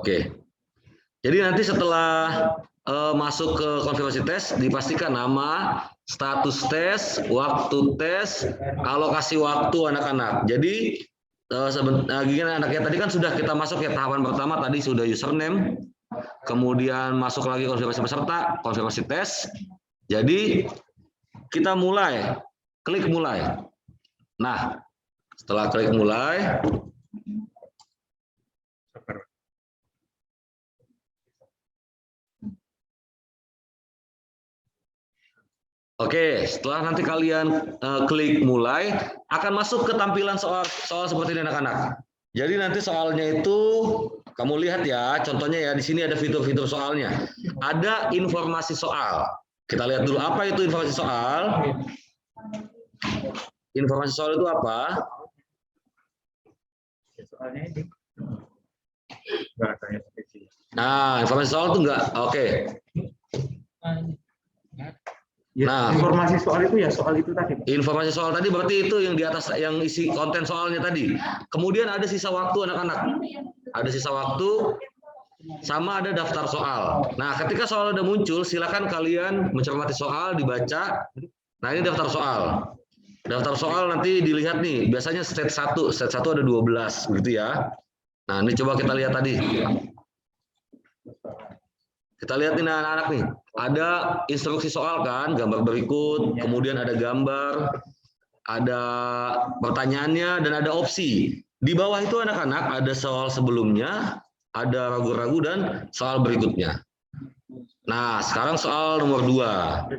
Oke. Jadi nanti setelah masuk ke konfirmasi tes, dipastikan nama, status tes, waktu tes, alokasi waktu anak-anak. Jadi gini anaknya tadi kan sudah kita masuk ya tahapan pertama tadi sudah username, kemudian masuk lagi konfirmasi peserta, konfirmasi tes. Jadi kita mulai, klik mulai. Nah, setelah klik mulai, oke, setelah nanti kalian klik mulai, akan masuk ke tampilan soal seperti ini anak-anak. Jadi nanti soalnya itu kamu lihat ya, contohnya ya di sini ada fitur-fitur soalnya. Ada informasi soal. Kita lihat dulu apa itu informasi soal. Informasi soal itu apa? Soalnya ini. Nah, informasi soal itu enggak. Oke. Ya, nah, informasi soal itu ya soal itu tadi. Informasi soal tadi berarti itu yang di atas yang isi konten soalnya tadi. Kemudian ada sisa waktu anak-anak. Ada sisa waktu sama ada daftar soal. Nah, ketika soal udah muncul, silakan kalian mencermati soal, dibaca. Nah, ini daftar soal. Daftar soal nanti dilihat nih, biasanya stage 1 ada 12 begitu ya. Nah, ini coba kita lihat tadi. Kita lihat nih anak-anak nih, ada instruksi soal kan, gambar berikut, kemudian ada gambar, ada pertanyaannya, dan ada opsi. Di bawah itu anak-anak ada soal sebelumnya, ada ragu-ragu, dan soal berikutnya. Nah, sekarang soal nomor 2.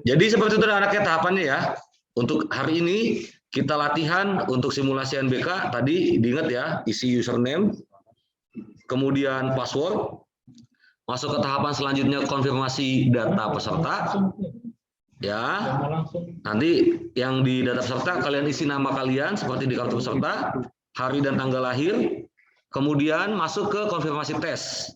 Jadi seperti itu anaknya tahapannya ya. Untuk hari ini kita latihan untuk simulasi NBK, tadi diingat ya, isi username, kemudian password, masuk ke tahapan selanjutnya konfirmasi data peserta, ya. Nanti yang di data peserta kalian isi nama kalian seperti di kartu peserta, hari dan tanggal lahir, kemudian masuk ke konfirmasi tes.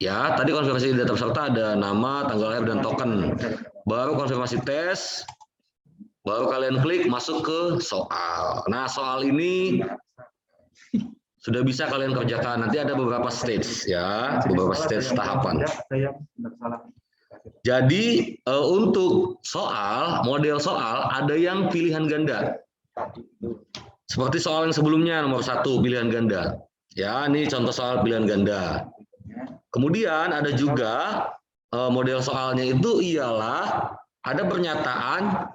Ya, tadi konfirmasi data peserta ada nama, tanggal lahir dan token. Baru konfirmasi tes, baru kalian klik masuk ke soal. Nah, soal ini sudah bisa kalian kerjakan. Nanti ada beberapa stage ya, beberapa stage tahapan. Jadi untuk soal, model soal ada yang pilihan ganda. Seperti soal yang sebelumnya nomor 1 pilihan ganda. Ya, ini contoh soal pilihan ganda. Kemudian ada juga model soalnya itu ialah ada pernyataan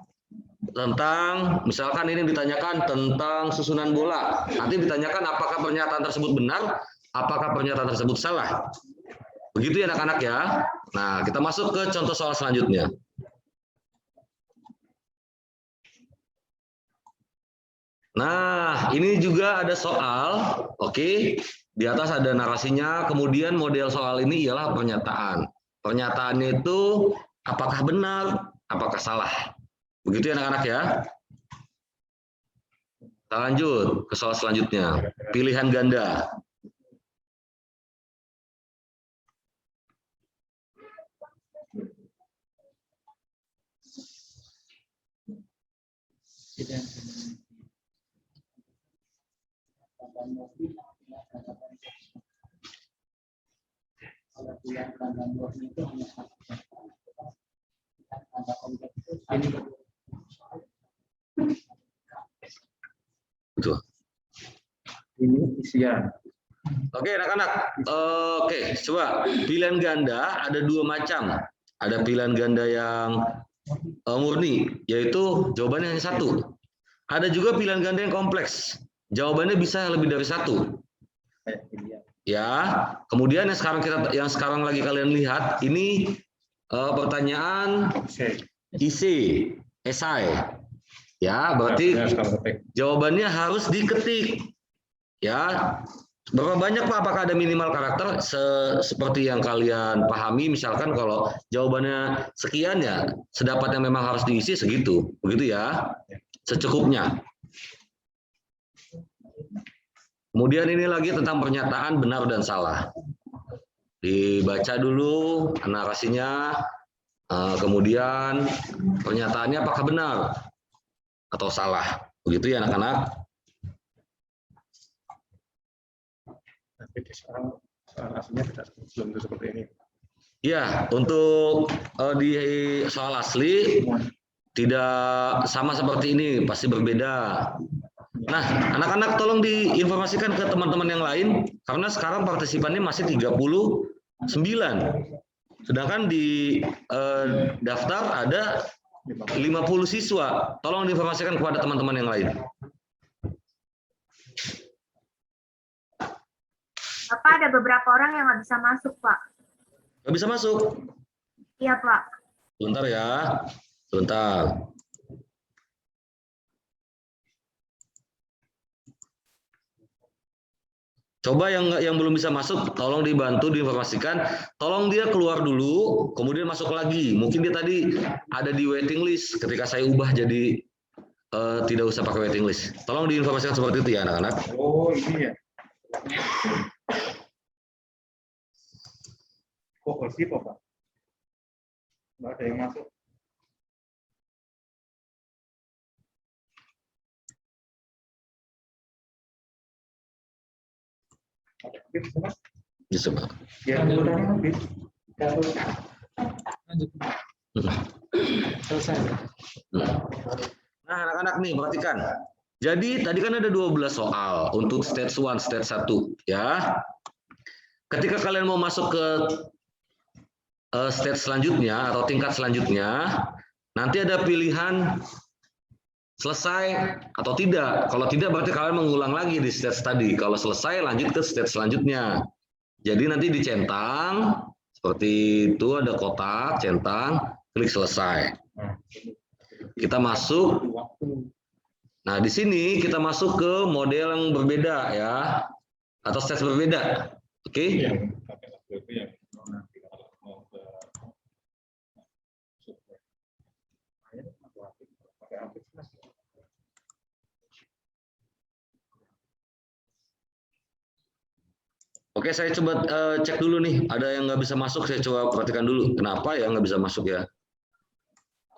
tentang, misalkan ini ditanyakan tentang susunan bola. Nanti ditanyakan apakah pernyataan tersebut benar, apakah pernyataan tersebut salah. Begitu ya anak-anak ya. Nah, kita masuk ke contoh soal selanjutnya. Nah, ini juga ada soal. Oke, di atas ada narasinya, kemudian model soal ini ialah pernyataan. Pernyataannya itu apakah benar, apakah salah. Begitu ya anak-anak ya. Kita lanjut ke soal selanjutnya. Pilihan ganda. Betul. Ini isian. Oke anak-anak, oke coba pilihan ganda ada 2 macam. Ada pilihan ganda yang murni, yaitu jawabannya hanya 1. Ada juga pilihan ganda yang kompleks, jawabannya bisa lebih dari 1. Ya, kemudian yang sekarang lagi kalian lihat ini pertanyaan esai. Ya, berarti jawabannya harus diketik. Ya, berapa banyak Pak? Apakah ada minimal karakter seperti yang kalian pahami? Misalkan kalau jawabannya sekian ya, sedapatnya memang harus diisi segitu, begitu ya, secukupnya. Kemudian ini lagi tentang pernyataan benar dan salah. Dibaca dulu narasinya, kemudian pernyataannya apakah benar atau salah, begitu ya anak-anak. Tapi di soal aslinya belum tentu seperti ini. Ya, untuk di soal asli tidak sama seperti ini, pasti berbeda. Nah, anak-anak tolong diinformasikan ke teman-teman yang lain, karena sekarang partisipannya masih 39. Sedangkan di daftar ada 50 siswa. Tolong diinformasikan kepada teman-teman yang lain. Bapak, ada beberapa orang yang nggak bisa masuk, Pak. Nggak bisa masuk? Iya, Pak. Sebentar ya, sebentar. Coba yang belum bisa masuk, tolong dibantu diinformasikan. Tolong dia keluar dulu, kemudian masuk lagi. Mungkin dia tadi ada di waiting list. Ketika saya ubah jadi tidak usah pakai waiting list. Tolong diinformasikan seperti itu ya anak-anak. Oh, ini ya. Kok bersih, Pak? Nggak ada yang masuk. Bisa, Mas? Bisa, Pak. Ya, udah habis. Selesai. Nah, anak-anak nih, perhatikan. Jadi, tadi kan ada 12 soal untuk stage 1, stage 1. Ya. Ketika kalian mau masuk ke stage selanjutnya atau tingkat selanjutnya, nanti ada pilihan selesai atau tidak. Kalau tidak berarti kalian mengulang lagi di stage tadi. Kalau selesai lanjut ke stage selanjutnya. Jadi nanti dicentang seperti itu, ada kotak, centang, klik selesai. Kita masuk. Nah, di sini kita masuk ke model yang berbeda ya. Atau stage berbeda. Oke? Oke, saya coba cek dulu nih. Ada yang nggak bisa masuk, saya coba perhatikan dulu. Kenapa ya nggak bisa masuk ya?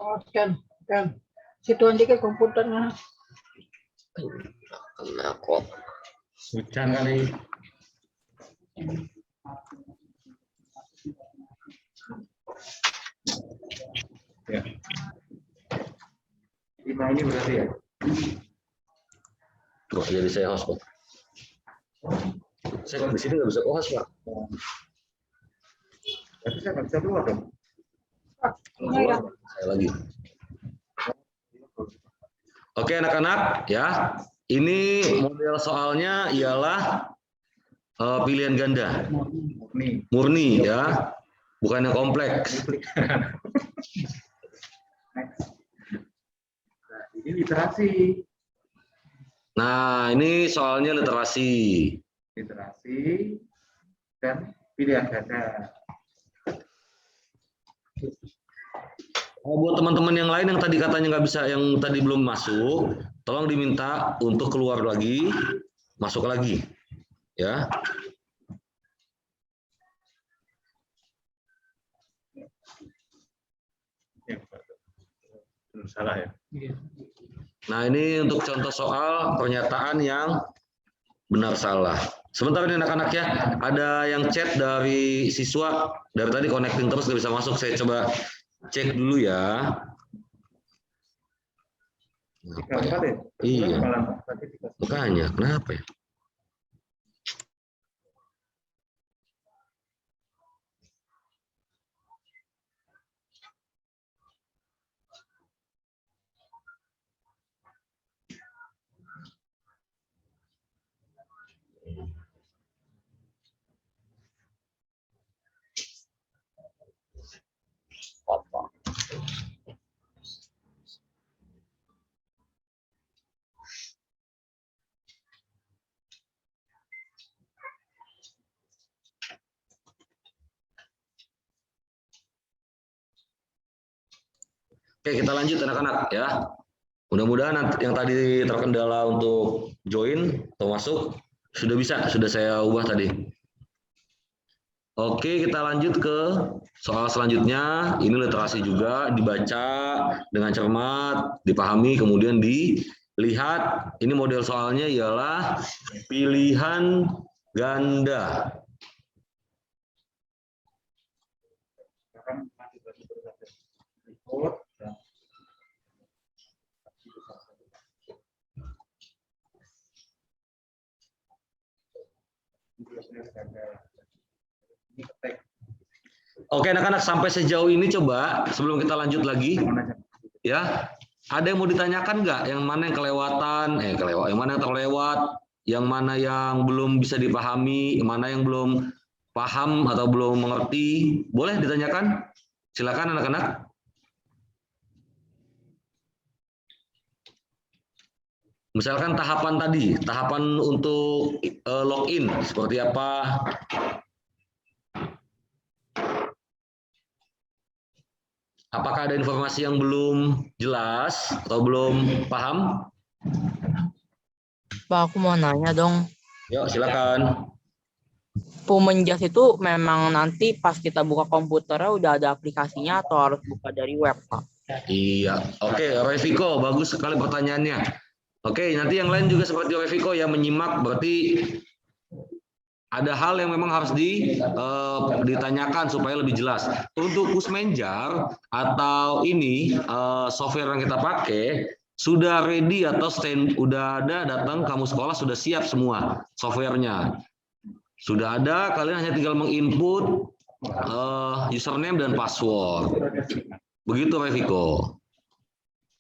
Oh, kan. Situ aja ke komputernya. Kena kok. Hujan kali. Ya. 5 ini berarti ya? Tuh, jadi saya host, Pak. Saya di sini nggak bisa host, Pak. Tapi saya nggak bisa keluar dong. Keluar, saya lagi. Oke, anak-anak, ya. Ini model soalnya ialah pilihan ganda. Murni, ya. Bukan yang kompleks. Nah, ini literasi. Nah, ini soalnya literasi. Literasi dan pilihan ganda. Buat teman-teman yang lain yang tadi katanya nggak bisa, yang tadi belum masuk, tolong diminta untuk keluar lagi, masuk lagi, ya. Salah ya. Nah, ini untuk contoh soal pernyataan yang benar salah. Sebentar ini anak-anak ya, ada yang chat dari siswa, dari tadi connecting terus nggak bisa masuk, saya coba cek dulu ya. Kenapa ya? Iya, makanya kenapa ya? Oke, kita lanjut anak-anak ya. Mudah-mudahan yang tadi terkendala untuk join atau masuk sudah saya ubah tadi. Oke, kita lanjut ke soal selanjutnya. Ini literasi juga, dibaca dengan cermat, dipahami, kemudian dilihat. Ini model soalnya ialah pilihan ganda. Kan nanti bagi berbagai report dan ini ketek Oke anak-anak, sampai sejauh ini coba sebelum kita lanjut lagi mana aja. ya, ada yang mau ditanyakan nggak? Yang mana yang kelewatan? Yang mana yang terlewat? Yang mana yang belum bisa dipahami? Yang mana yang belum paham atau belum mengerti? Boleh ditanyakan? Silakan anak-anak. Misalkan tahapan tadi, tahapan untuk login seperti apa? Apakah ada informasi yang belum jelas atau belum paham? Pak, aku mau nanya dong. Yuk, silakan. Pumenjas itu memang nanti pas kita buka komputernya udah ada aplikasinya atau harus buka dari web, Pak? Iya, oke, Reviko, bagus sekali pertanyaannya. Oke, nanti yang lain juga seperti Reviko yang menyimak, berarti ada hal yang memang harus ditanyakan supaya lebih jelas. Untuk Kusmenjar atau ini software yang kita pakai sudah ready atau udah ada datang kamu sekolah sudah siap semua softwarenya. Sudah ada, kalian hanya tinggal menginput username dan password. Begitu Reviko.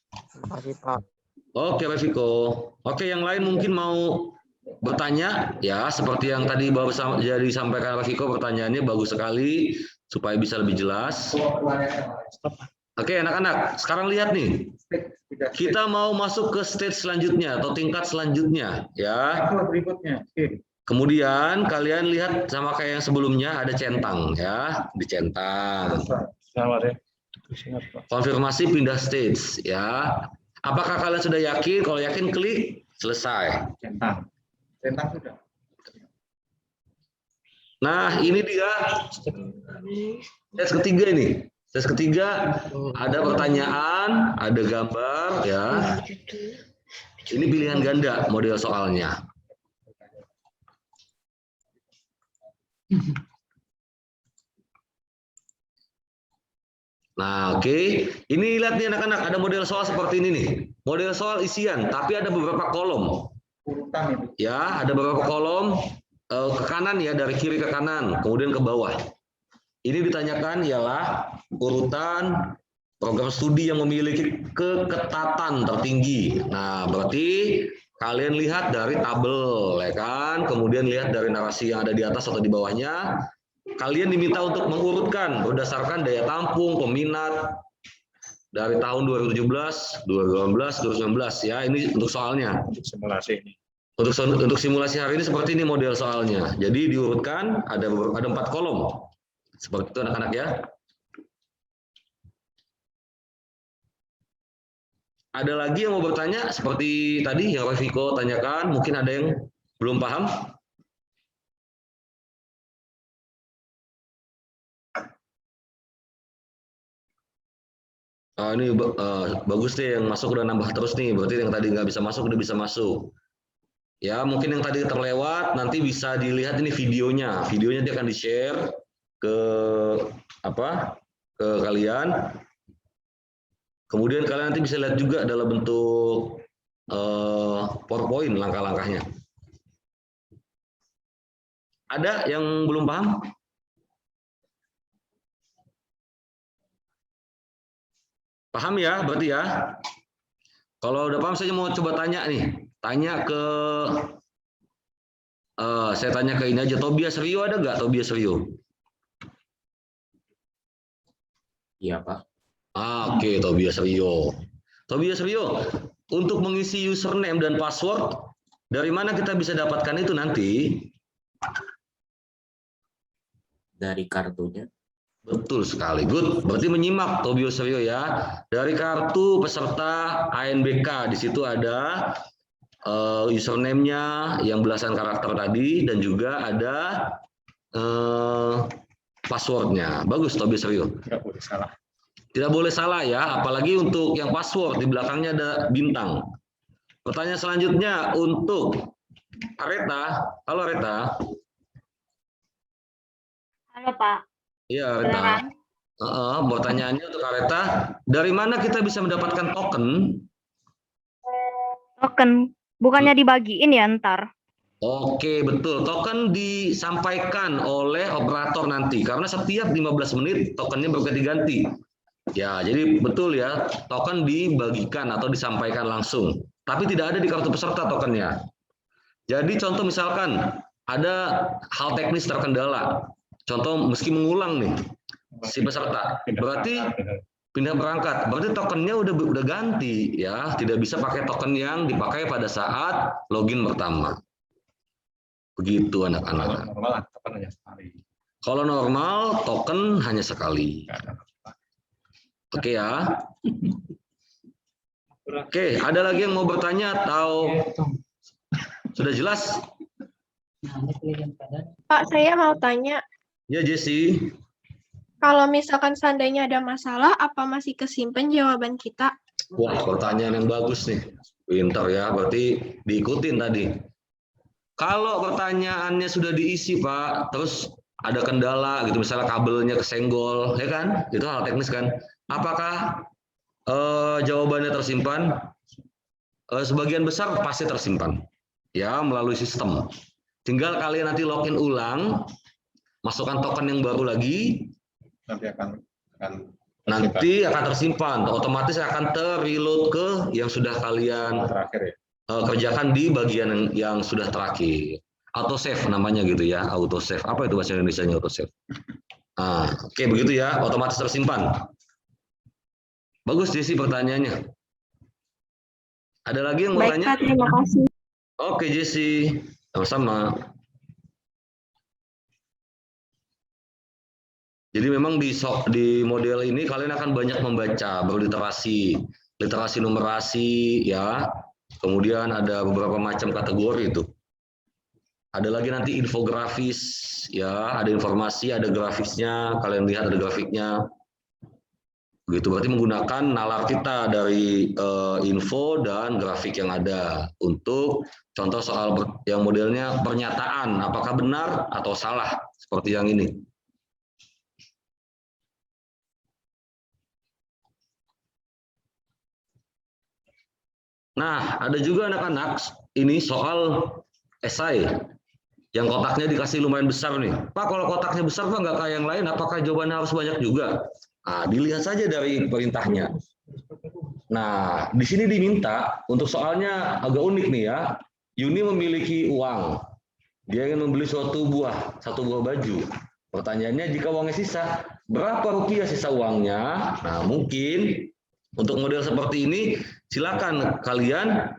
Terima kasih, Pak. Oke Reviko. Oke, yang lain mungkin mau bertanya ya, seperti yang tadi baru jadi disampaikan Reviko, pertanyaannya bagus sekali supaya bisa lebih jelas. Oke anak-anak, sekarang lihat nih, kita mau masuk ke stage selanjutnya atau tingkat selanjutnya ya. Berikutnya. Oke. Kemudian kalian lihat sama kayak yang sebelumnya ada centang ya, dicentang. Selamat ya. Konfirmasi pindah stage ya. Apakah kalian sudah yakin? Kalau yakin klik selesai. Centang. Centang sudah. Nah, ini dia tes ketiga ini. Tes ketiga ada pertanyaan, ada gambar ya. Ini pilihan ganda model soalnya. Nah, oke. Ini lihat nih anak-anak, ada model soal seperti ini nih. Model soal isian, tapi ada beberapa kolom. Urutan itu. Ya, ada beberapa kolom ke kanan ya, dari kiri ke kanan, kemudian ke bawah. Ini ditanyakan ialah urutan program studi yang memiliki keketatan tertinggi. Nah, berarti kalian lihat dari tabel, ya kan? Kemudian lihat dari narasi yang ada di atas atau di bawahnya. Kalian diminta untuk mengurutkan berdasarkan daya tampung peminat dari tahun 2017, 2018, 2019 ya. Ini untuk soalnya. Untuk simulasi ini. Untuk simulasi hari ini seperti ini model soalnya. Jadi diurutkan ada 4 kolom. Seperti itu anak-anak ya. Ada lagi yang mau bertanya seperti tadi yang Reviko tanyakan, mungkin ada yang belum paham? Ini bagus deh, yang masuk udah nambah terus nih, berarti yang tadi nggak bisa masuk udah bisa masuk. Ya, mungkin yang tadi terlewat nanti bisa dilihat ini videonya. Videonya dia akan di-share ke ke kalian. Kemudian kalian nanti bisa lihat juga dalam bentuk PowerPoint langkah-langkahnya. Ada yang belum paham? Paham ya, berarti ya. Kalau udah paham, saya mau coba tanya nih. Tanya ke, saya tanya ke ini aja. Tobias Rio ada nggak? Tobias Rio? Iya, Pak. Oke, Tobias Rio. Tobias Rio, untuk mengisi username dan password, dari mana kita bisa dapatkan itu nanti? Dari kartunya. Betul sekali, good. Berarti menyimak Tobias Rio ya. Dari kartu peserta ANBK, di situ ada username-nya yang belasan karakter tadi dan juga ada passwordnya. Bagus Tobias Rio. Tidak boleh salah. Tidak boleh salah ya, apalagi untuk yang password di belakangnya ada bintang. Pertanyaan selanjutnya untuk Areta. Halo Areta. Halo Pak, Iya, Reta. kedengeran? Pertanyaannya untuk Reta, dari mana kita bisa mendapatkan token? Token. Bukannya dibagiin ya ntar? Oke, betul. Token disampaikan oleh operator nanti karena setiap 15 menit tokennya berganti-ganti. Ya, jadi betul ya, token dibagikan atau disampaikan langsung. Tapi tidak ada di kartu peserta tokennya. Jadi contoh misalkan ada hal teknis terkendala. Contoh meski mengulang nih si peserta. Berarti pindah berangkat. Berarti tokennya udah ganti ya, tidak bisa pakai token yang dipakai pada saat login pertama. Begitu anak-anak. Normal token hanya sekali. Kalau normal token hanya sekali. Oke ya. Oke, ada lagi yang mau bertanya atau sudah jelas? Pak, saya mau tanya, Ya Jesse. kalau misalkan seandainya ada masalah, apa masih kesimpan jawaban kita? Wah, pertanyaan yang bagus nih. Pintar ya, berarti diikutin tadi. Kalau pertanyaannya sudah diisi, Pak, terus ada kendala gitu, misalnya kabelnya kesenggol, ya kan? Itu hal teknis kan? Apakah jawabannya tersimpan? Sebagian besar pasti tersimpan, ya, melalui sistem. Tinggal kalian nanti login ulang, masukkan token yang baru lagi, nanti akan akan tersimpan, otomatis akan ter-reload ke yang sudah kalian terakhir ya. kerjakan di bagian yang sudah terakhir. Auto save namanya gitu ya, auto save. Apa itu bahasa Indonesianya auto save? Oke, begitu ya, otomatis tersimpan. Bagus Jesse pertanyaannya. Ada lagi yang mau Baik, tanya? Pak, terima kasih. Oke Jesse, sama-sama. Jadi memang di model ini kalian akan banyak membaca, berliterasi, literasi numerasi ya. Kemudian ada beberapa macam kategori itu. Ada lagi nanti infografis ya, ada informasi, ada grafisnya, kalian lihat ada grafiknya. Begitu berarti menggunakan nalar kita dari info dan grafik yang ada untuk contoh soal yang modelnya pernyataan apakah benar atau salah seperti yang ini. Nah, ada juga anak-anak ini soal esai yang kotaknya dikasih lumayan besar nih. Pak, kalau kotaknya besar Pak nggak kayak yang lain, apakah jawabannya harus banyak juga? Nah, dilihat saja dari perintahnya. Nah, di sini diminta untuk soalnya agak unik nih ya. Yuni memiliki uang. Dia ingin membeli satu buah baju. Pertanyaannya jika uangnya sisa, berapa rupiah sisa uangnya? Nah, mungkin untuk model seperti ini, silakan kalian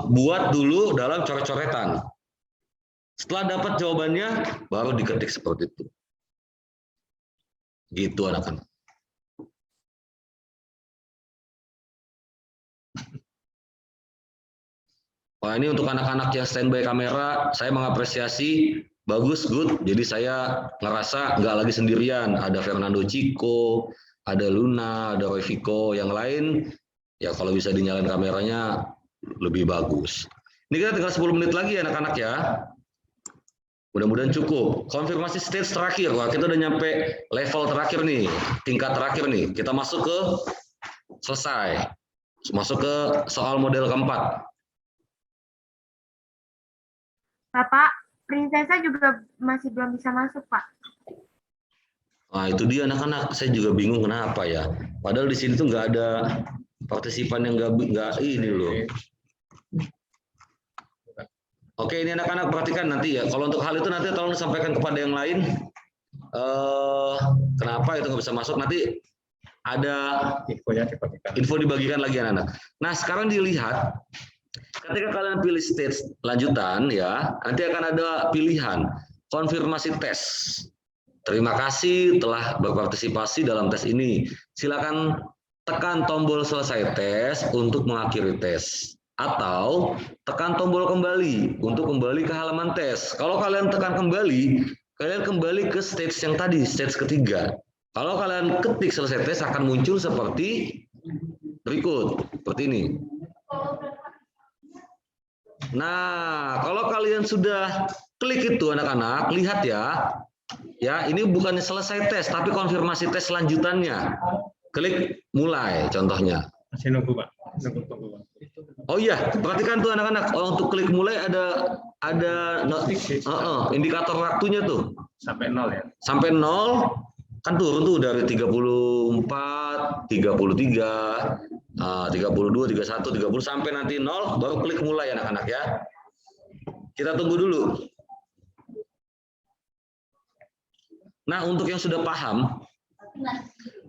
buat dulu dalam coret-coretan. Setelah dapat jawabannya, baru diketik seperti itu. Gitu anak-anak. Wah, ini untuk anak-anak yang standby kamera, saya mengapresiasi, bagus, good. Jadi saya ngerasa nggak lagi sendirian. Ada Fernando Chico, ada Luna, ada Roy Vico, yang lain. Ya kalau bisa dinyalain kameranya lebih bagus. Ini kita tinggal 10 menit lagi anak-anak ya. Mudah-mudahan cukup. Konfirmasi stage terakhir. Wah, kita udah nyampe level terakhir nih, tingkat terakhir nih. Kita masuk ke selesai. Masuk ke soal model keempat. Bapak, Prinsesa juga masih belum bisa masuk, Pak. Nah, itu dia anak-anak. Saya juga bingung kenapa ya. Padahal di sini tuh nggak ada partisipan yang nggak ini loh. Oke, ini anak-anak perhatikan nanti ya. Kalau untuk hal itu nanti tolong disampaikan kepada yang lain. Kenapa itu nggak bisa masuk? Nanti ada info dibagikan lagi anak-anak. Nah, sekarang dilihat. Ketika kalian pilih stage lanjutan ya, nanti akan ada pilihan konfirmasi tes. Terima kasih telah berpartisipasi dalam tes ini. Silakan tekan tombol selesai tes untuk mengakhiri tes. Atau tekan tombol kembali untuk kembali ke halaman tes. Kalau kalian tekan kembali, kalian kembali ke stage yang tadi, stage ketiga. Kalau kalian ketik selesai tes akan muncul seperti berikut, seperti ini. Nah, kalau kalian sudah klik itu anak-anak, lihat ya. Ya, ini bukannya selesai tes, tapi konfirmasi tes lanjutannya. Klik mulai, contohnya. Masih nunggu, Pak. Tunggu. Oh iya, perhatikan tuh anak-anak. Untuk klik mulai ada indikator waktunya tuh. Sampai 0 ya. Sampai 0 kan turun tuh dari 34, 33, 32, 31, 30 sampai nanti 0 baru klik mulai anak-anak ya. Kita tunggu dulu. Nah, untuk yang sudah paham,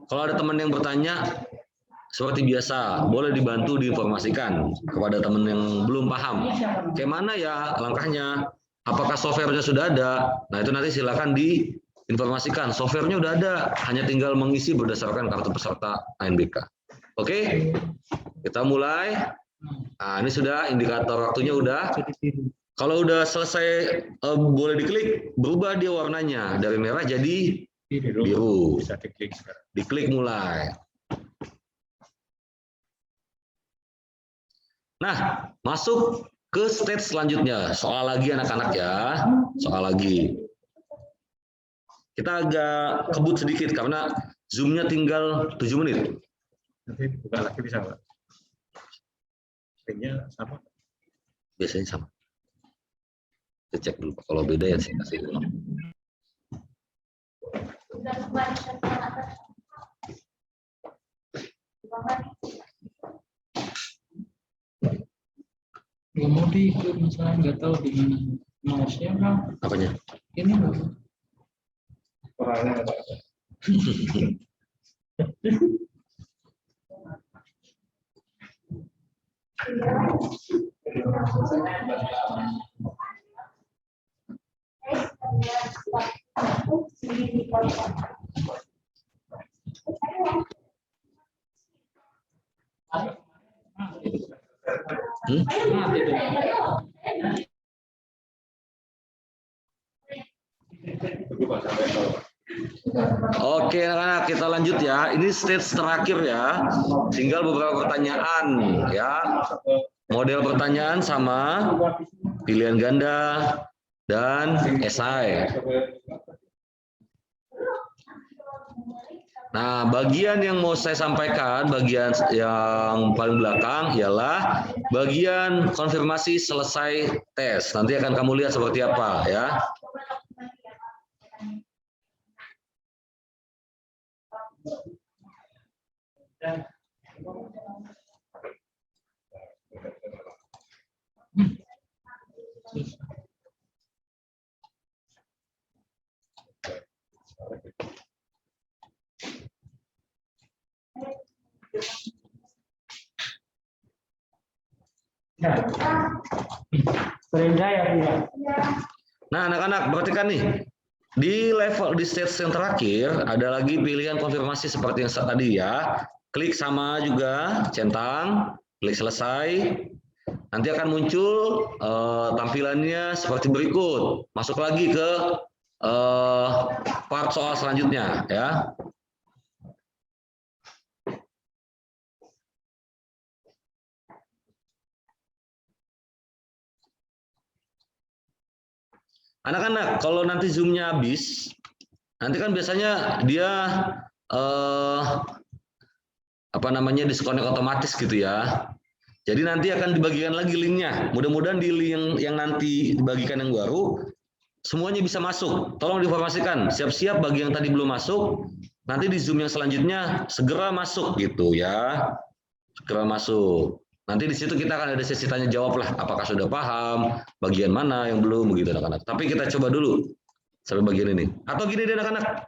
kalau ada teman yang bertanya, seperti biasa, boleh dibantu diinformasikan kepada teman yang belum paham. Kayak mana ya langkahnya? Apakah softwarenya sudah ada? Nah, itu nanti silakan diinformasikan. Softwarenya udah ada, hanya tinggal mengisi berdasarkan kartu peserta ANBK. Oke, kita mulai. Nah, ini sudah indikator waktunya udah. Kalau udah selesai, boleh diklik, berubah dia warnanya dari merah jadi biru. Bisa diklik sekarang. Diklik mulai. Nah, masuk ke stage selanjutnya. Soal lagi anak-anak ya. Soal lagi. Kita agak kebut sedikit karena Zoom-nya tinggal 7 menit. Nanti buka lagi bisa, Pak. Screen-nya sama. Biasanya sama. Kita cek dulu. Kalau beda ya saya kasih dulu. Nggak mau diikut, misalnya nggak tahu di mana mouse-nya Bang. Apanya? Ini Orangnya ada. Oke anak-anak, kita lanjut ya. Ini stage terakhir ya. Tinggal beberapa pertanyaan ya. Model pertanyaan sama pilihan ganda dan esai. Nah, bagian yang mau saya sampaikan, bagian yang paling belakang ialah bagian konfirmasi selesai tes. Nanti akan kamu lihat seperti apa ya. Nah, anak-anak perhatikan nih. Di stage yang terakhir ada lagi pilihan konfirmasi seperti yang tadi ya. Klik sama juga, centang, klik selesai. Nanti akan muncul tampilannya seperti berikut. Masuk lagi ke part soal selanjutnya ya. Anak-anak, kalau nanti Zoom-nya habis, nanti kan biasanya dia disconnect otomatis gitu ya. Jadi nanti akan dibagikan lagi linknya. Mudah-mudahan di link yang nanti dibagikan yang baru, semuanya bisa masuk. Tolong diinformasikan, siap-siap bagi yang tadi belum masuk, nanti di Zoom yang selanjutnya segera masuk gitu ya. Segera masuk. Nanti di situ kita akan ada sesi tanya jawab lah, apakah sudah paham, bagian mana yang belum begitu anak-anak. Tapi kita coba dulu sampai bagian ini. Atau gini deh anak-anak,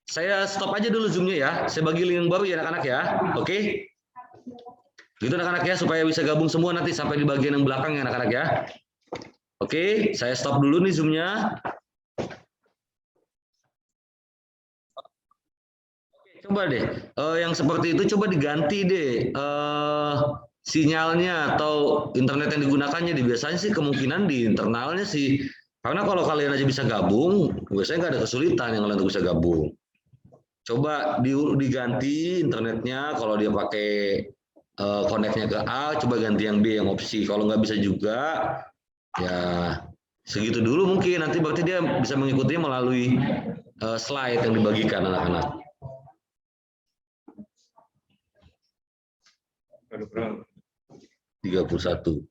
saya stop aja dulu Zoom-nya ya. Saya bagi link yang baru ya anak-anak ya. Oke? Gitu anak-anak ya, supaya bisa gabung semua nanti sampai di bagian yang belakang ya anak-anak ya. Oke, saya stop dulu nih Zoom-nya. Coba deh, yang seperti itu coba diganti deh sinyalnya atau internet yang digunakannya. Biasanya sih kemungkinan di internalnya sih, karena kalau kalian aja bisa gabung, biasanya nggak ada kesulitan yang kalian bisa gabung. Coba diganti internetnya, kalau dia pakai connect-nya ke A, coba ganti yang B yang opsi. Kalau nggak bisa juga, ya Segitu dulu mungkin, nanti berarti dia bisa mengikutinya melalui slide yang dibagikan anak-anak. Baru berapa? 31.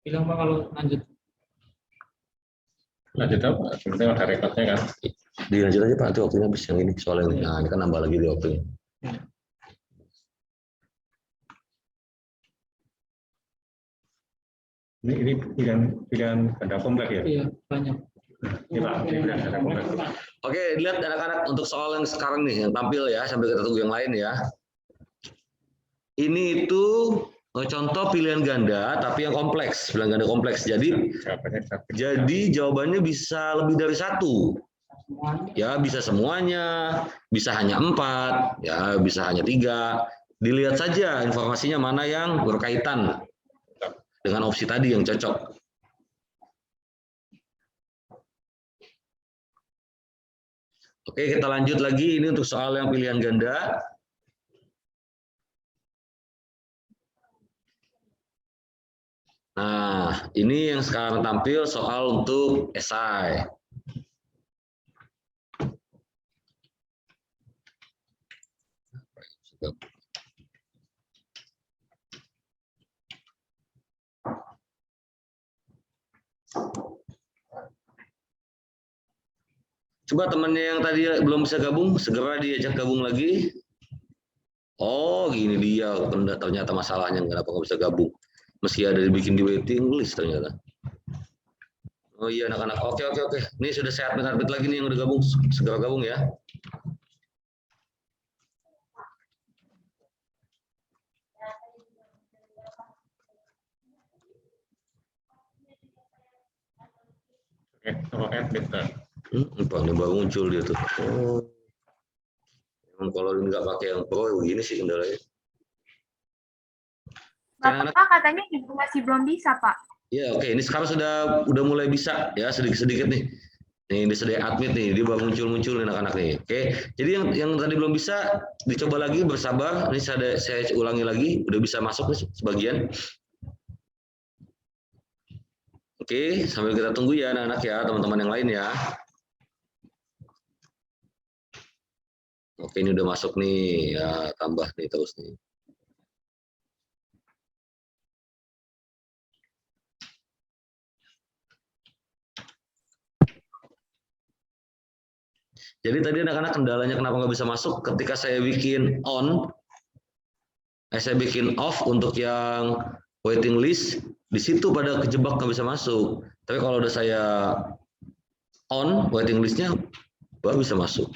Bilang Pak kalau lanjut. Lanjut apa? Sebenarnya ada rekodnya kan. Dilanjut aja Pak, nanti waktunya habis yang ini soal ini. Nah, ini kan nambah lagi di waktunya. Ini pilihan ganda kompleks ya? Iya, banyak. Ini Pak, ini pilihan ganda kompleks. Oke, lihat anak-anak untuk soal yang sekarang nih, yang tampil ya, sambil kita tunggu yang lain ya. Ini itu contoh pilihan ganda, tapi yang kompleks, pilihan ganda kompleks. Jadi jawabannya bisa lebih dari satu. Ya, bisa semuanya, bisa hanya 4, ya bisa hanya 3. Dilihat saja informasinya mana yang berkaitan dengan opsi tadi yang cocok. Oke, kita lanjut lagi. Ini untuk soal yang pilihan ganda. Nah, ini yang sekarang tampil soal untuk esai. Coba temannya yang tadi belum bisa gabung, segera diajak gabung lagi. Oh, gini dia, ternyata masalahnya kenapa nggak bisa gabung. Meski ada dibikin di waiting list ternyata. Oh iya anak-anak, oke. Ini sudah saya admit lagi nih yang udah gabung, segera gabung ya. Oke, kalau admit kan. Ini baru muncul dia tuh. Oh. Kalau nggak pakai yang pro begini sih kendalanya. Bapak katanya juga masih belum bisa, Pak. Ya, oke. Ini sekarang sudah mulai bisa ya, sedikit-sedikit nih. Nih, ini sudah admit nih, dia baru muncul anak-anak nih. Oke. Jadi yang tadi belum bisa dicoba lagi, bersabar. Ini saya ulangi lagi, udah bisa masuk nih sebagian. Oke, sambil kita tunggu ya anak-anak ya, teman-teman yang lain ya. Oke, ini udah masuk nih, ya tambah nih terus nih. Jadi tadi anak-anak kendalanya kenapa nggak bisa masuk ketika saya bikin on, saya bikin off untuk yang waiting list, di situ pada kejebak nggak bisa masuk. Tapi kalau udah saya on waiting listnya, baru bisa masuk.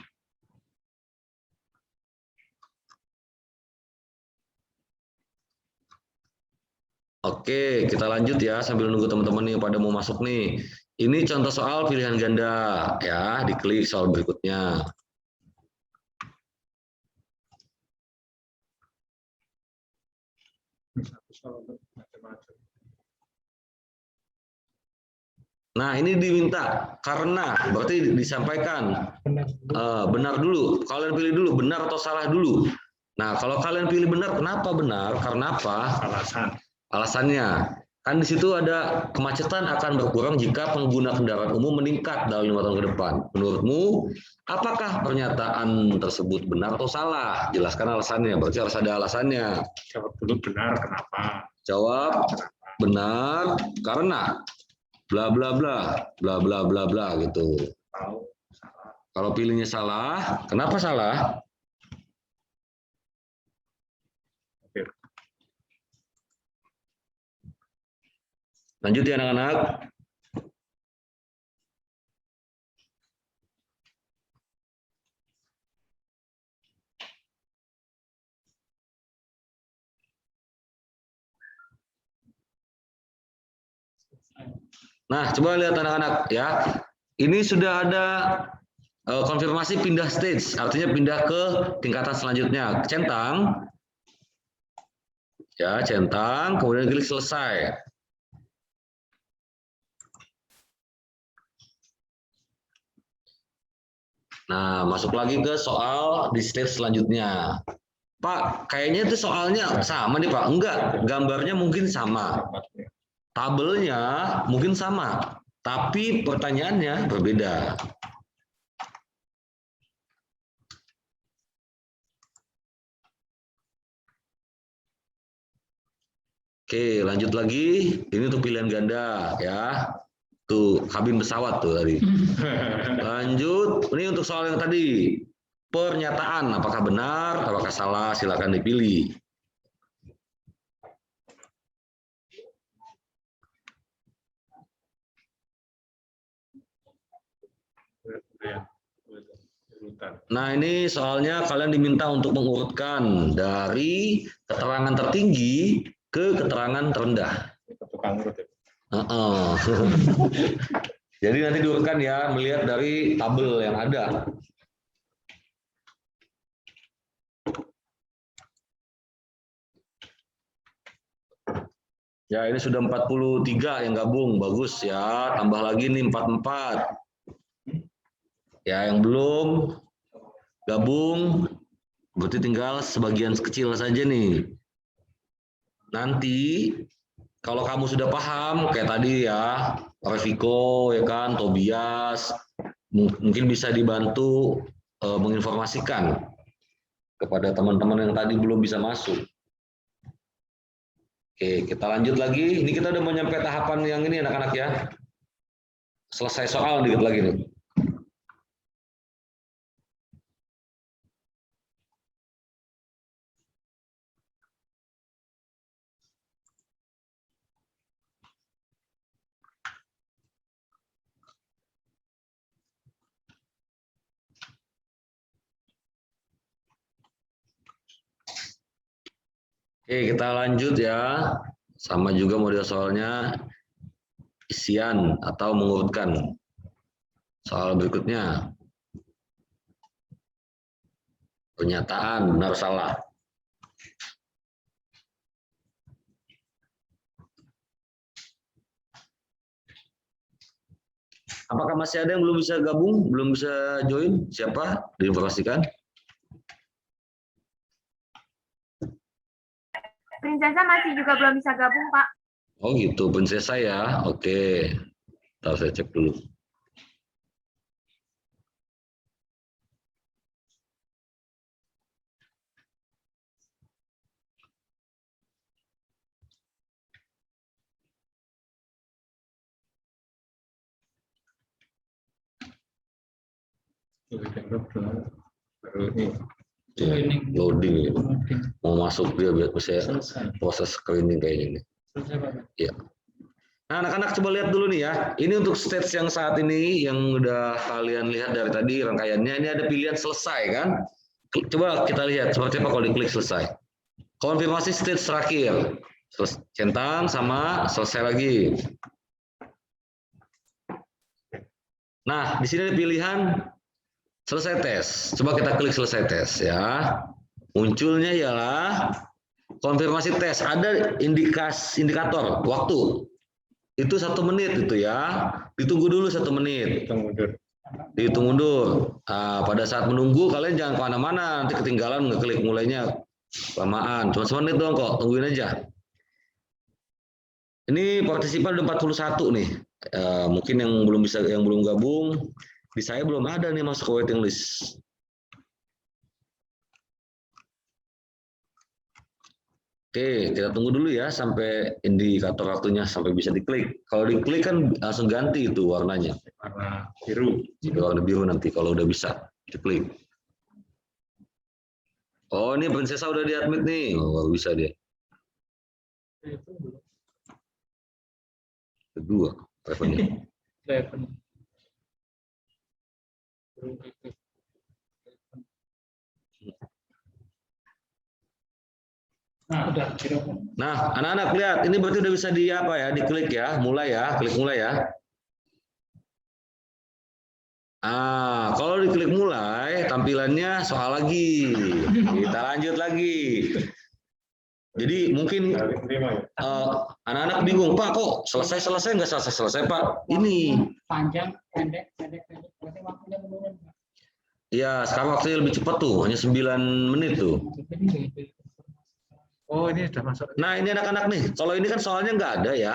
Oke, kita lanjut ya sambil nunggu teman-teman yang pada mau masuk nih. Ini contoh soal pilihan ganda ya, diklik soal berikutnya. Nah, ini diminta karena berarti disampaikan benar dulu. Kalian pilih dulu benar atau salah dulu. Nah, kalau kalian pilih benar, kenapa benar? Karena apa? Alasannya, kan di situ ada kemacetan akan berkurang jika pengguna kendaraan umum meningkat dalam 5 tahun ke depan. Menurutmu, apakah pernyataan tersebut benar atau salah? Jelaskan alasannya, berarti harus ada alasannya. Jawab dulu benar, kenapa? Jawab benar karena bla bla bla bla bla bla bla gitu. Kalau pilihnya salah, kenapa salah? Lanjut ya anak-anak. Nah, coba lihat anak-anak ya. Ini sudah ada konfirmasi pindah stage, artinya pindah ke tingkatan selanjutnya. Centang. Ya, centang, kemudian klik selesai. Nah, masuk lagi ke soal di stage selanjutnya. Pak, kayaknya itu soalnya sama nih Pak. Enggak, gambarnya mungkin sama. Tabelnya mungkin sama. Tapi pertanyaannya berbeda. Oke, lanjut lagi. Ini untuk pilihan ganda ya. Tuh, kabin pesawat tuh tadi. Lanjut, ini untuk soal yang tadi. Pernyataan, apakah benar, apakah salah, silakan dipilih. Nah, ini soalnya kalian diminta untuk mengurutkan dari keterangan tertinggi ke keterangan terendah. Tukang urut ya. Jadi nanti diurutkan ya, melihat dari tabel yang ada. Ya, ini sudah 43 yang gabung, bagus ya. Tambah lagi nih 44. Ya, yang belum gabung, berarti tinggal sebagian kecil saja nih. Nanti kalau kamu sudah paham kayak tadi ya, Reviko ya kan, Tobias, mungkin bisa dibantu menginformasikan kepada teman-teman yang tadi belum bisa masuk. Oke, kita lanjut lagi. Ini kita udah mau nyampe tahapan yang ini anak-anak ya. Selesai soal dikit lagi nih. Oke, kita lanjut ya. Sama juga model soalnya isian atau mengurutkan. Soal berikutnya. Pernyataan benar salah. Apakah masih ada yang belum bisa gabung, belum bisa join? Siapa? Diinformasikan. Prinsesa masih juga belum bisa gabung, Pak. Oh gitu, Prinsesa ya. Oke. Ntar saya cek dulu. Ya, loading ya. Mau masuk dia biar saya proses screening kayak gini. Ya. Nah, anak-anak coba lihat dulu nih ya. Ini untuk stage yang saat ini yang udah kalian lihat dari tadi rangkaiannya. Ini ada pilihan selesai kan? Coba kita lihat seperti apa kalau diklik selesai. Konfirmasi stage terakhir. Centang sama selesai lagi. Nah, di sini ada pilihan selesai tes. Coba kita klik selesai tes ya. Munculnya ialah konfirmasi tes. Ada indikator waktu. Itu 1 menit itu ya. Ditunggu dulu 1 menit. Dihitung mundur. Nah, pada saat menunggu kalian jangan kemana-mana. Nanti ketinggalan ngeklik mulainya kelamaan. Cuma 1 menit doang kok. Tungguin aja. Ini partisipan udah 41 nih. Mungkin yang belum gabung. Di saya belum ada nih masuk ke waiting list. Oke, kita tunggu dulu ya sampai indikator waktunya sampai bisa diklik. Kalau diklik kan langsung ganti itu warnanya. Warna biru. Warna biru nanti kalau udah bisa diklik. Oh, ini Prinsesa udah di-admit nih. Oh, bisa dia. Kedua, teleponnya. Nah, anak-anak lihat, ini berarti udah bisa di apa ya, diklik ya, mulai ya, klik mulai ya. Kalau diklik mulai, tampilannya soal lagi. Kita lanjut lagi. Jadi mungkin anak-anak bingung, Pak, kok selesai nggak selesai Pak? Ini. Panjang, pendek, pendek. Berarti waktunya menurun. Iya, sekarang waktunya lebih cepat tuh, hanya 9 menit tuh. Oh, ini sudah masuk. Nah, ini anak-anak nih, kalau ini kan soalnya nggak ada ya.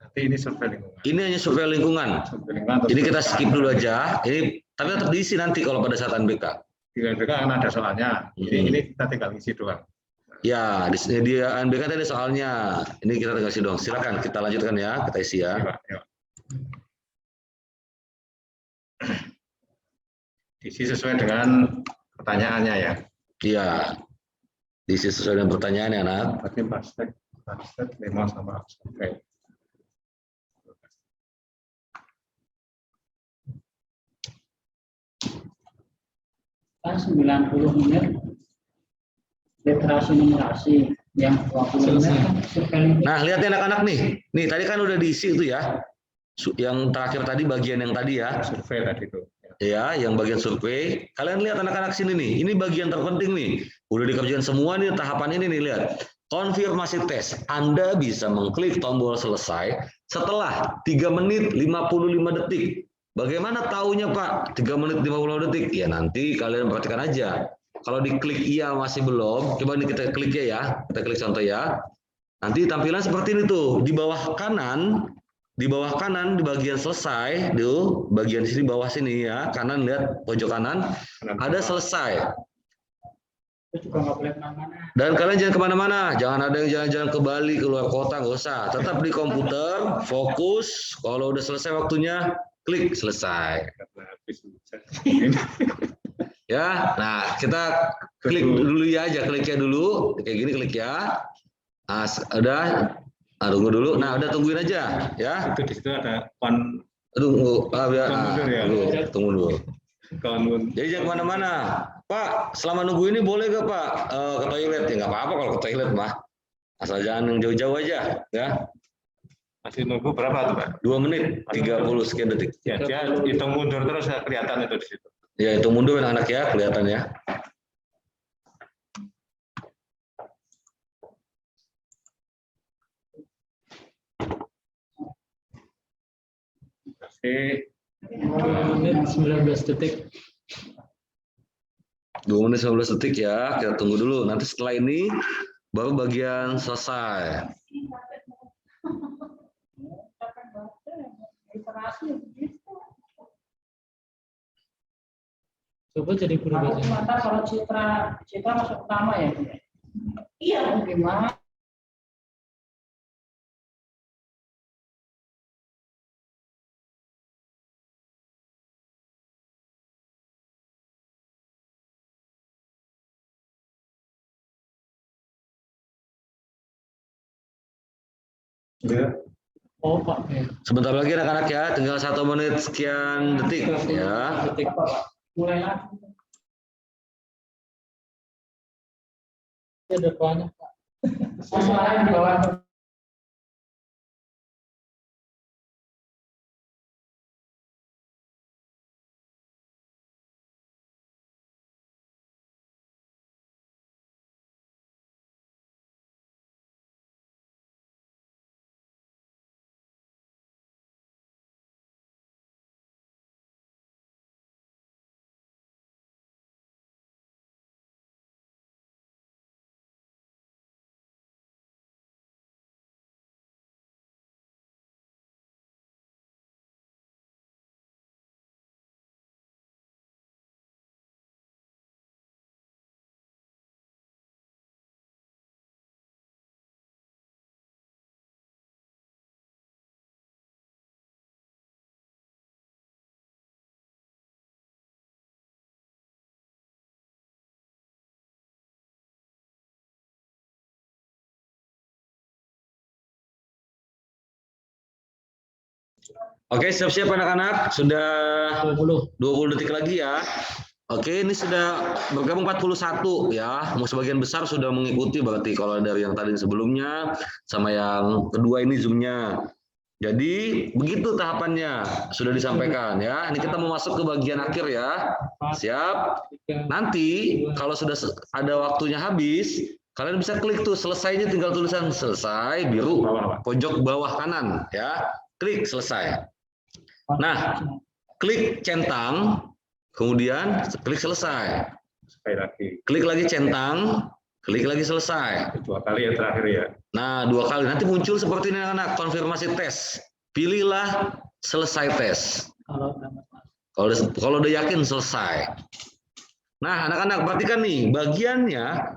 Nanti ini survei lingkungan. Ini hanya survei lingkungan. Survei lingkungan terus Ini kita skip dulu aja. Ini tapi tetap diisi nanti kalau pada saat UNBK. di UNBK kan ada soalnya. Ini kita tinggal isi doang. Ya, di UNBK tadi ada soalnya. Ini kita tinggal isi doang. Silakan kita lanjutkan ya, kita isi ya. Iya, Pak. Iya. Diisi sesuai dengan pertanyaannya ya. Iya. Diisi sesuai dengan pertanyaan ya, anak. Berarti plastik 5 sama survei. Kan 90 menit literasi numerasi, yang 20 menit kan survei lingkungan. Nah, lihat nih anak-anak nih. Nih, tadi kan udah diisi itu ya. Yang terakhir tadi bagian yang tadi ya. Survei tadi itu. Ya, yang bagian survei. Kalian lihat anak-anak sini nih. Ini bagian terpenting nih. Udah dikerjain semua nih tahapan ini nih, lihat. Konfirmasi tes. Anda bisa mengklik tombol selesai setelah 3 menit 55 detik. Bagaimana taunya, Pak? 3 menit 50 detik. Ya, nanti kalian perhatikan aja. Kalau diklik iya masih belum, coba nih kita klik ya. Kita klik contoh ya. Nanti tampilan seperti ini tuh. Di bawah kanan di bagian selesai, tuh bagian sini bawah sini ya, kanan lihat pojok kanan ada selesai. Itu juga nggak boleh kemana-mana. Dan kalian jangan kemana-mana, jangan ada yang jalan-jalan ke Bali, keluar kota, nggak usah. Tetap di komputer, fokus. Kalau udah selesai waktunya, klik selesai. Ya, nah kita klik dulu ya aja, kliknya dulu, kayak gini klik ya. Nah, udah. Nah, tunggu dulu. Nah, udah tungguin aja, ya. Itu di situ ada kon. Tunggu, ya. Tunggu dulu. Jadi jangan kemana-mana. Pak, selama nunggu ini boleh gak Pak ke toilet? Ya nggak apa-apa kalau ke toilet mah. Asal jangan yang jauh-jauh aja, ya. Masih nunggu berapa tuh Pak? 2 menit 30 sekian detik. Ya, dia hitung mundur terus kelihatan itu di situ. Ya, itu mundur anak-anak ya, kelihatan ya. Oke. 2 menit 19 detik. 2 menit 19 detik ya, kita tunggu dulu. Nanti setelah ini baru bagian selesai. Coba jadi berubah. Mata kalau Citra masuk pertama ya. Iya, gimana? Ya. Oh Pak, ya. Sebentar lagi anak-anak ya, tinggal 1 menit sekian detik ya. Detik. Mulai lagi. Ada banyak Pak. Suara di bawah. Oke, siap-siap anak-anak. Sudah 20 detik lagi ya. Oke, ini sudah bergabung 41 ya. Mau sebagian besar sudah mengikuti berarti kalau dari yang tadi sebelumnya sama yang kedua ini Zoom-nya. Jadi begitu tahapannya sudah disampaikan ya. Ini kita mau masuk ke bagian akhir ya. Siap? Nanti kalau sudah ada waktunya habis, kalian bisa klik tuh selesainya, tinggal tulisan selesai biru pojok bawah kanan ya. Klik selesai. Nah, klik centang kemudian klik selesai. Sekali lagi. Klik lagi centang, klik lagi selesai. 2 kali yang terakhir ya. Nah, 2 kali. Nanti muncul seperti ini anak-anak, konfirmasi tes. Pilihlah selesai tes. Kalau udah masalah. Kalau udah yakin selesai. Nah, anak-anak perhatikan nih, bagiannya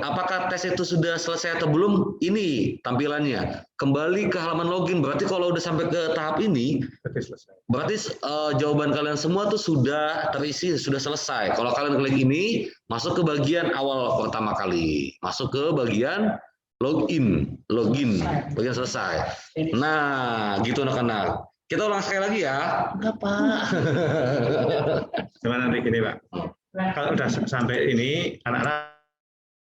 apakah tes itu sudah selesai atau belum? Ini tampilannya. Kembali ke halaman login. Berarti kalau udah sampai ke tahap ini, Berarti selesai. berarti jawaban kalian semua tuh sudah terisi, sudah selesai. Kalau kalian klik ini, masuk ke bagian awal pertama kali. Masuk ke bagian login, bagian selesai. Nah, gitu anak-anak. Kita ulang sekali lagi ya. Enggak, Pak. Cuma nanti gini Pak. Kalau udah sampai ini, anak-anak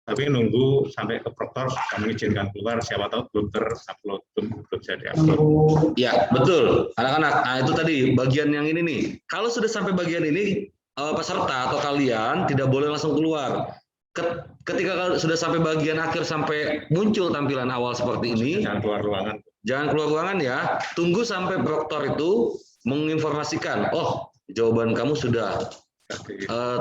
tapi nunggu sampai ke proktor sudah mengizinkan keluar, siapa tahu belum terupload, belum jadi upload. Ya, betul. Anak-anak, nah itu tadi bagian yang ini nih. Kalau sudah sampai bagian ini, peserta atau kalian tidak boleh langsung keluar. Ketika sudah sampai bagian akhir, sampai muncul tampilan awal seperti ini, Jangan keluar ruangan. jangan keluar ruangan ya. Tunggu sampai proktor itu menginformasikan, oh jawaban kamu sudah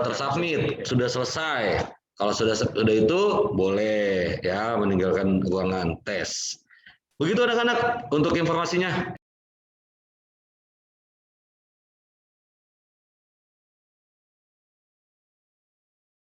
tersubmit, sudah selesai. Kalau sudah itu boleh ya meninggalkan ruangan tes. Begitu anak-anak untuk informasinya.